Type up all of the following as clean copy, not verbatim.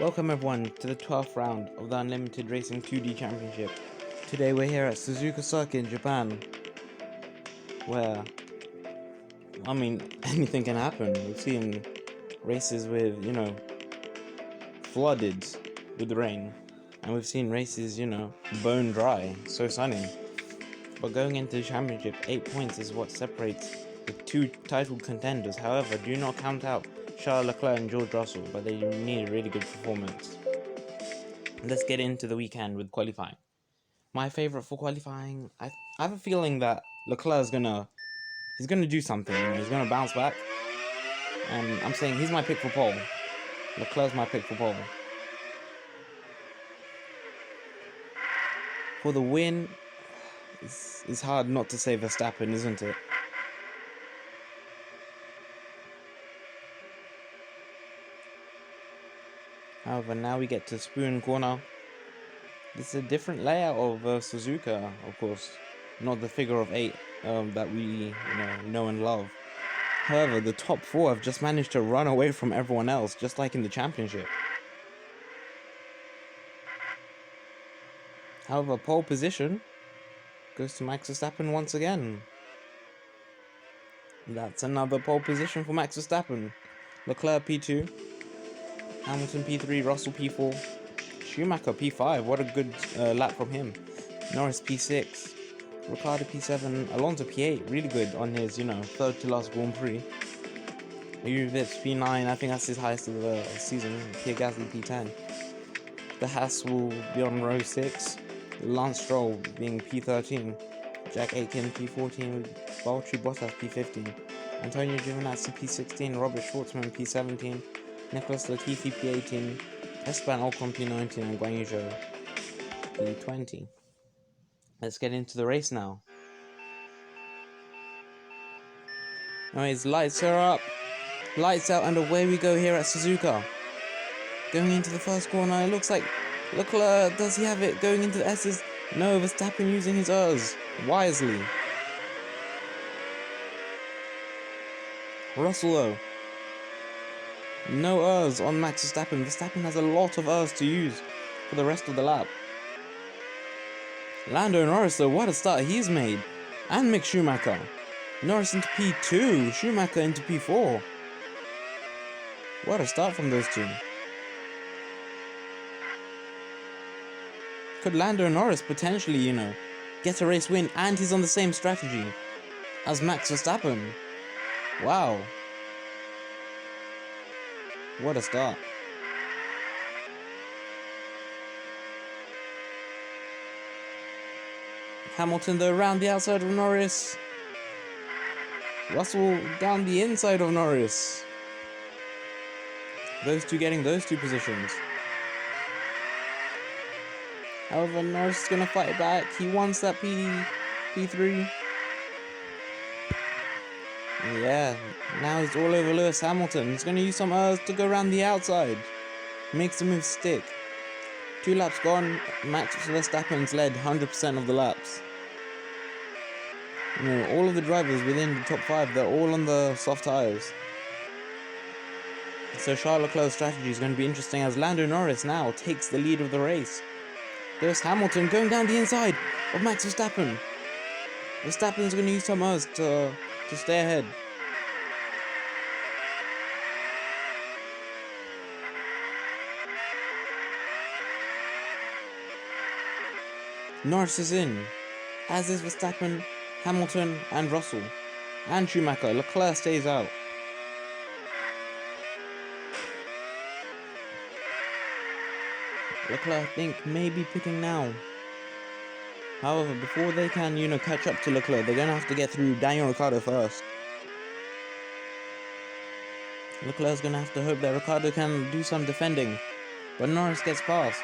Welcome everyone to the 12th round of the Unlimited Racing 2D Championship. Today we're here at Suzuka Circuit in Japan, where, anything can happen. We've seen races with, flooded with rain, and we've seen races, bone dry, so sunny. But going into the championship, 8 points is what separates the two title contenders. However, do not count out Charles Leclerc and George Russell, but they need a really good performance. Let's get into the weekend with qualifying. My favorite for qualifying, I have a feeling that Leclerc is gonna do something. He's gonna bounce back, and I'm saying he's my pick for pole. Leclerc's my pick for pole. For the win, it's hard not to say Verstappen, isn't it? However, now we get to Spoon Corner. It's a different layout of Suzuka, of course, not the figure of 8 that we know and love. However, the top 4 have just managed to run away from everyone else, just like in the championship. However, pole position goes to Max Verstappen once again. That's another pole position for Max Verstappen. Leclerc P2, Hamilton P3, Russell P4, Schumacher P5, what a good lap from him. Norris P6, Ricciardo P7, Alonso P8, really good on his, third to last Grand Prix. Vips P9, I think that's his highest of the season. Pierre Gasly P10. The Haas will be on row 6. Lance Stroll being P13. Jack Aitken P14 with Valtteri Bottas P15. Antonio Giovinazzi P16, Robert Schwartzman P17, Nicholas Latifi P18, Esteban Ocon P19, and Guan Yu Zhou P20. Let's get into the race now. Anyways, lights are up, lights out, and away we go here at Suzuka. Going into the first corner, it looks like Leclerc, does he have it going into the S's? No, Verstappen using his Rs wisely. Russell though, no Rs on Max Verstappen. Verstappen has a lot of Rs to use for the rest of the lap. Lando Norris though, what a start he's made. And Mick Schumacher. Norris into P2, Schumacher into P4. What a start from those two. Could Lando Norris potentially, get a race win, and he's on the same strategy as Max Verstappen? Wow. What a start. Hamilton though around the outside of Norris. Russell down the inside of Norris. Those two getting those two positions. However, Norris is going to fight back. He wants that P3. Yeah, now he's all over Lewis Hamilton. He's going to use some Rs to go around the outside. Makes the move stick. 2 laps gone. Max Verstappen's led 100% of the laps. All of the drivers within the top 5, they're all on the soft tyres. So Charles Leclerc's strategy is going to be interesting as Lando Norris now takes the lead of the race. There's Hamilton going down the inside of Max Verstappen. Verstappen's going to use some Rs to stay ahead. Norris is in, as is Verstappen, Hamilton, and Russell, and Schumacher. Leclerc stays out. Leclerc, I think, may be pitting now. However, before they can, catch up to Leclerc, they're going to have to get through Daniel Ricciardo first. Leclerc's going to have to hope that Ricciardo can do some defending, but Norris gets past.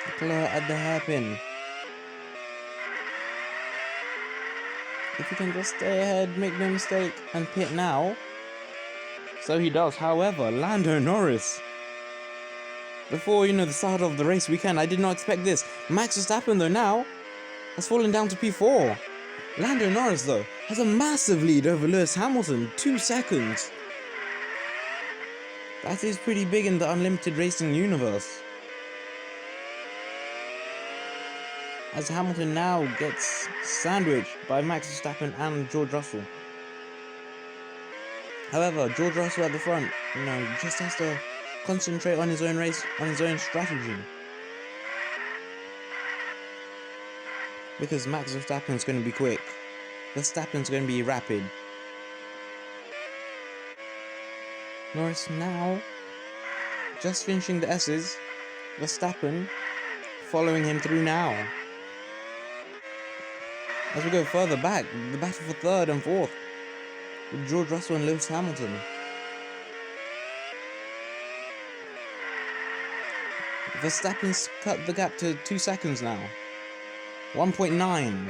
Leclerc at the hairpin. If he can just stay ahead, make no mistake, and pit now. So he does. However, Lando Norris. Before, the start of the race weekend, I did not expect this. Max Verstappen, though, now has fallen down to P4. Lando Norris, though, has a massive lead over Lewis Hamilton, 2 seconds. That is pretty big in the unlimited racing universe. As Hamilton now gets sandwiched by Max Verstappen and George Russell. However, George Russell at the front, just has to concentrate on his own race, on his own strategy. Because Max Verstappen's going to be quick. Verstappen's going to be rapid. Norris now just finishing the S's. Verstappen following him through now. As we go further back, the battle for third and fourth with George Russell and Lewis Hamilton. Verstappen's cut the gap to 2 seconds now. 1.9.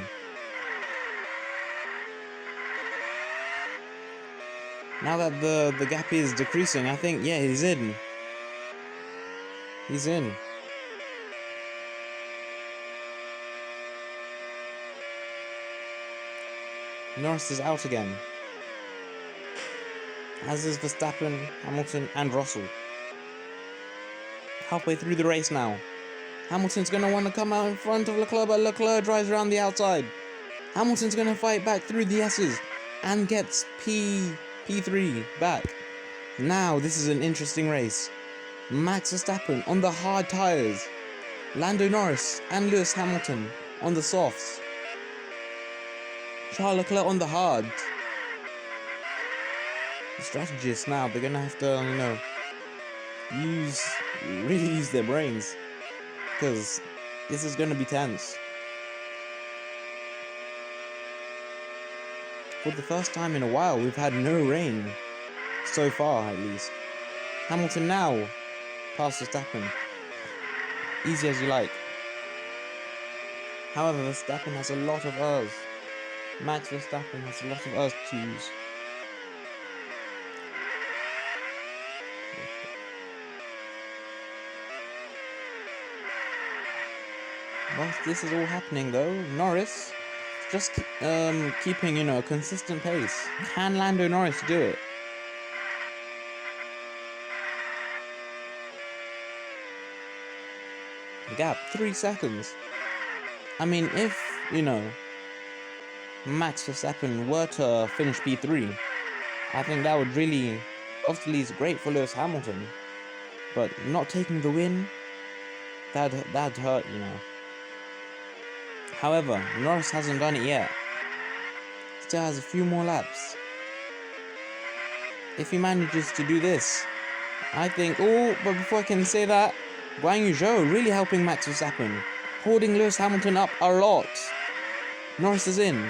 Now that the gap is decreasing, I think, yeah, he's in. He's in. Norris is out again. As is Verstappen, Hamilton, and Russell. Halfway through the race now. Hamilton's going to want to come out in front of Leclerc, but Leclerc drives around the outside. Hamilton's going to fight back through the S's and gets P3 back. Now this is an interesting race. Max Verstappen on the hard tyres. Lando Norris and Lewis Hamilton on the softs. Charles Leclerc on the hard. The strategists now, they're going to have to, really use their brains. Because this is going to be tense. For the first time in a while, we've had no rain. So far, at least. Hamilton now past Verstappen. Easy as you like. However, Verstappen has a lot of errors. Max Verstappen has a lot of errors to use. Whilst this is all happening though, Norris just keeping, a consistent pace. Can Lando Norris do it? Gap, 3 seconds. I mean, if, Max Verstappen were to finish P3, I think that would really, obviously it's great for Lewis Hamilton, but not taking the win, that'd hurt, However, Norris hasn't done it yet. Still has a few more laps. If he manages to do this, I think... Oh, but before I can say that, Guan Yu Zhou really helping Max Verstappen, holding Lewis Hamilton up a lot. Norris is in,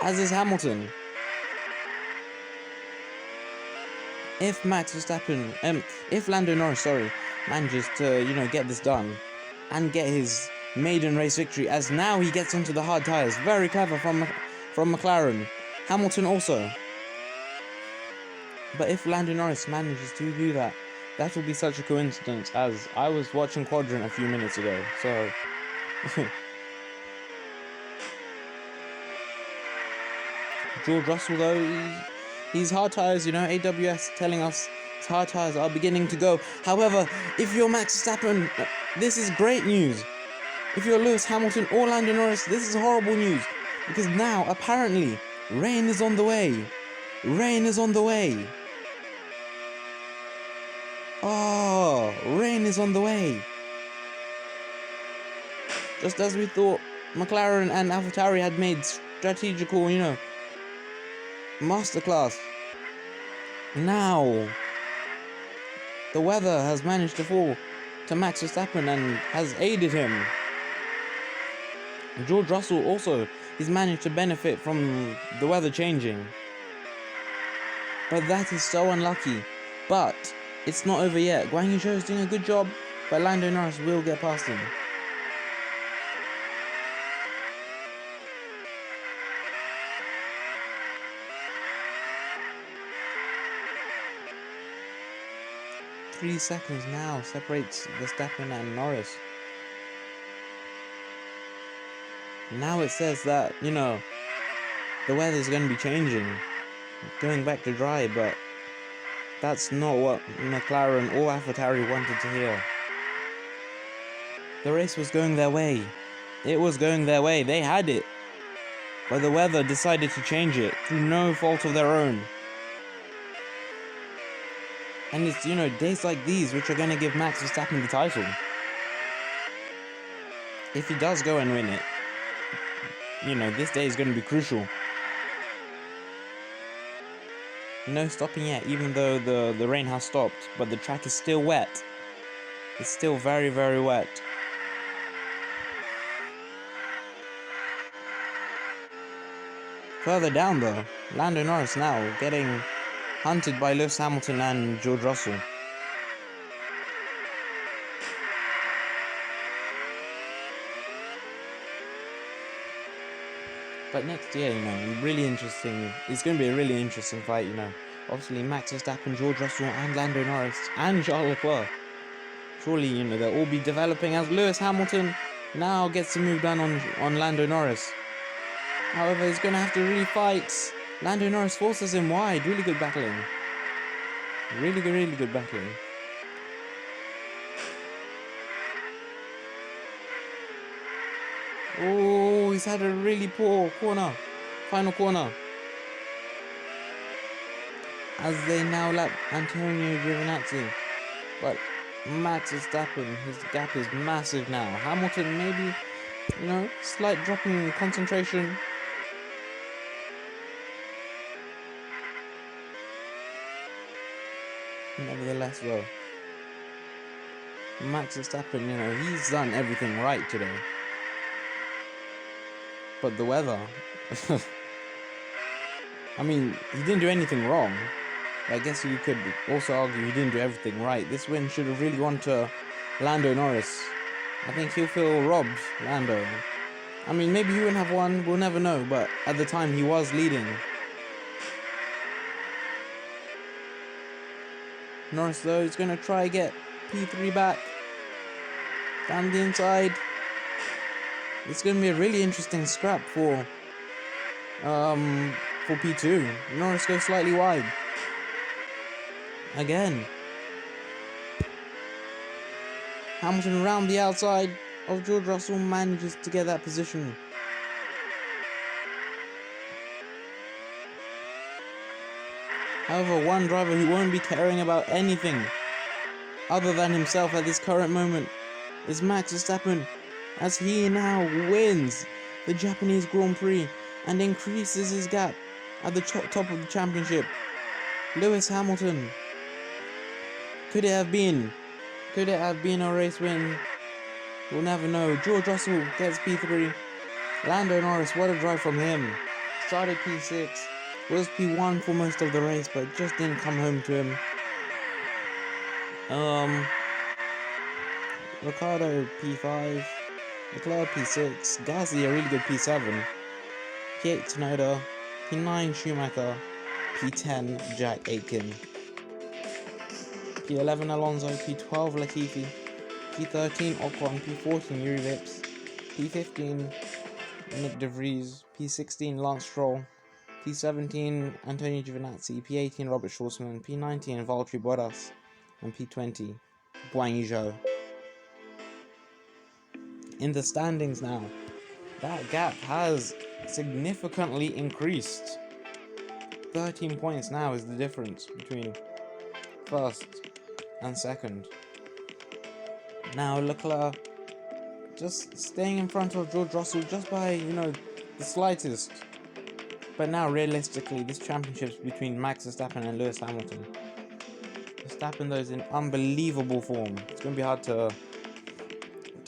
as is Hamilton. If Lando Norris, manages to, get this done and get his maiden race victory, as now he gets onto the hard tyres. Very clever from McLaren. Hamilton also. But if Lando Norris manages to do that, that will be such a coincidence, as I was watching Quadrant a few minutes ago, so... George Russell though, he's hard tyres, AWS telling us his hard tyres are beginning to go. However, if you're Max Verstappen, this is great news. If you're Lewis Hamilton or Lando Norris, this is horrible news. Because now, apparently, rain is on the way. Rain is on the way. Oh, rain is on the way. Just as we thought McLaren and AlphaTauri had made strategical, masterclass. Now, the weather has managed to fall to Max Verstappen and has aided him. George Russell also, he's managed to benefit from the weather changing. But that is so unlucky. But it's not over yet. Guan Yu Zhou is doing a good job, but Lando Norris will get past him. Three seconds now separates Verstappen and Norris. Now it says that, the weather's going to be changing, going back to dry, but that's not what McLaren or AlphaTauri wanted to hear. The race was going their way. It was going their way. They had it. But the weather decided to change it through no fault of their own. And it's, days like these which are going to give Max Verstappen the title. If he does go and win it, this day is going to be crucial. No stopping yet, even though the rain has stopped, but the track is still wet. It's still very, very wet. Further down though, Lando Norris now getting hunted by Lewis Hamilton and George Russell. But next year, really interesting. It's going to be a really interesting fight, Obviously, Max Verstappen, George Russell, and Lando Norris, and Charles Leclerc. Surely, they'll all be developing as Lewis Hamilton now gets to move down on Lando Norris. However, he's going to have to really fight. Lando Norris forces him wide. Really good battling. Really good battling. Oh, he's had a really poor corner. Final corner. As they now lap Antonio Giovinazzi. But Max Verstappen, his gap is massive now. Hamilton maybe, slight drop in concentration. Nevertheless though, Max Verstappen, he's done everything right today. But the weather, I mean, he didn't do anything wrong. I guess you could also argue he didn't do everything right. This win should have really gone to Lando Norris. I think he'll feel robbed, Lando. I mean, maybe he wouldn't have won, we'll never know, but at the time he was leading. Norris though is going to try get P3 back. Down the inside. It's going to be a really interesting scrap for P2. Norris goes slightly wide. Again. Hamilton around the outside of George Russell manages to get that position. However, one driver who won't be caring about anything other than himself at this current moment is Max Verstappen, as he now wins the Japanese Grand Prix and increases his gap at the top of the championship. Lewis Hamilton. Could it have been a race win? We'll never know. George Russell gets P3. Lando Norris, what a drive from him. Started P6. Was P1 for most of the race, but just didn't come home to him. Ricciardo P5. Leclerc P6. Gasly a really good P7. P8 Tsunoda. P9 Schumacher. P10 Jack Aitken. P11 Alonso. P12 Latifi. P13 Ocon. P14 Yuri Vips. P15 Nick De Vries. P16 Lance Stroll. P17 Antonio Giovinazzi. P18 Robert Schwarzman. P19 Valtteri Bottas. And P20 Guanyu Zhou. In the standings now, that gap has significantly increased. 13 points now is the difference between first and second. Now Leclerc just staying in front of George Russell just by, the slightest. But now realistically, this championship's between Max Verstappen and Lewis Hamilton. Verstappen though is in unbelievable form. It's going to be hard to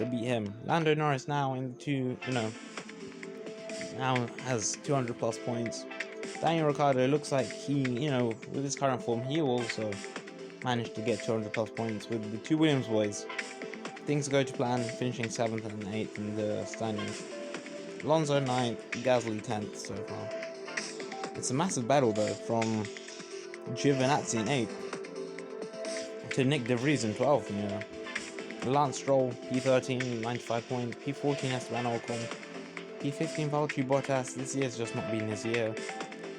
beat him. Lando Norris now now has 200 plus points. Daniel Ricciardo looks like he, with his current form, he will also manage to get 200 plus points with the two Williams boys. Things go to plan, finishing 7th and 8th in the standings. Alonso 9th, Gasly 10th so far. It's a massive battle though, from Giovinazzi in 8th to Nick De Vries in 12th, Lance Stroll, P13, 95 points, P14 Esteban Ocon, P15 Valtteri Bottas, this year's just not been his year.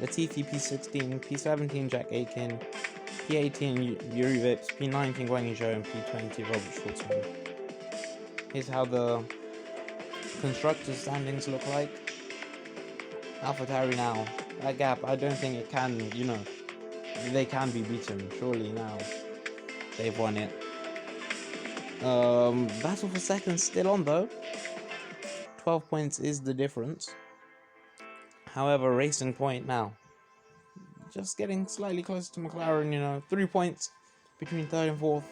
Latifi P16, P17 Jack Aitken, P18 Yuri Vips, P19 Guan Yu Zhou, and P20 Robert Schwartzman. Here's how the constructors standings look like. AlphaTauri now, that gap, I don't think it can, they can be beaten, surely now. They've won it. Battle for second still on though. 12 points is the difference. However, Racing Point now, just getting slightly closer to McLaren, 3 points between third and fourth.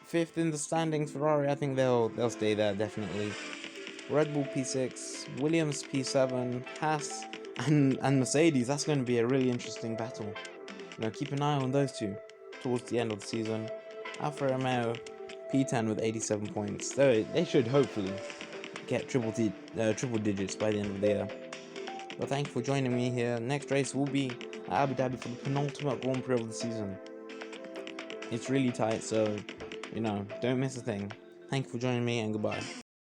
Fifth in the standings, Ferrari, I think they'll stay there definitely. Red Bull P6, Williams P7, Haas and Mercedes, that's going to be a really interesting battle. Keep an eye on those two towards the end of the season. Alfa Romeo P10 with 87 points, so they should hopefully get triple digits by the end of the year. But thank you for joining me here. Next race will be at Abu Dhabi for the penultimate Grand Prix of the season. It's really tight, so don't miss a thing. Thank you for joining me, and goodbye.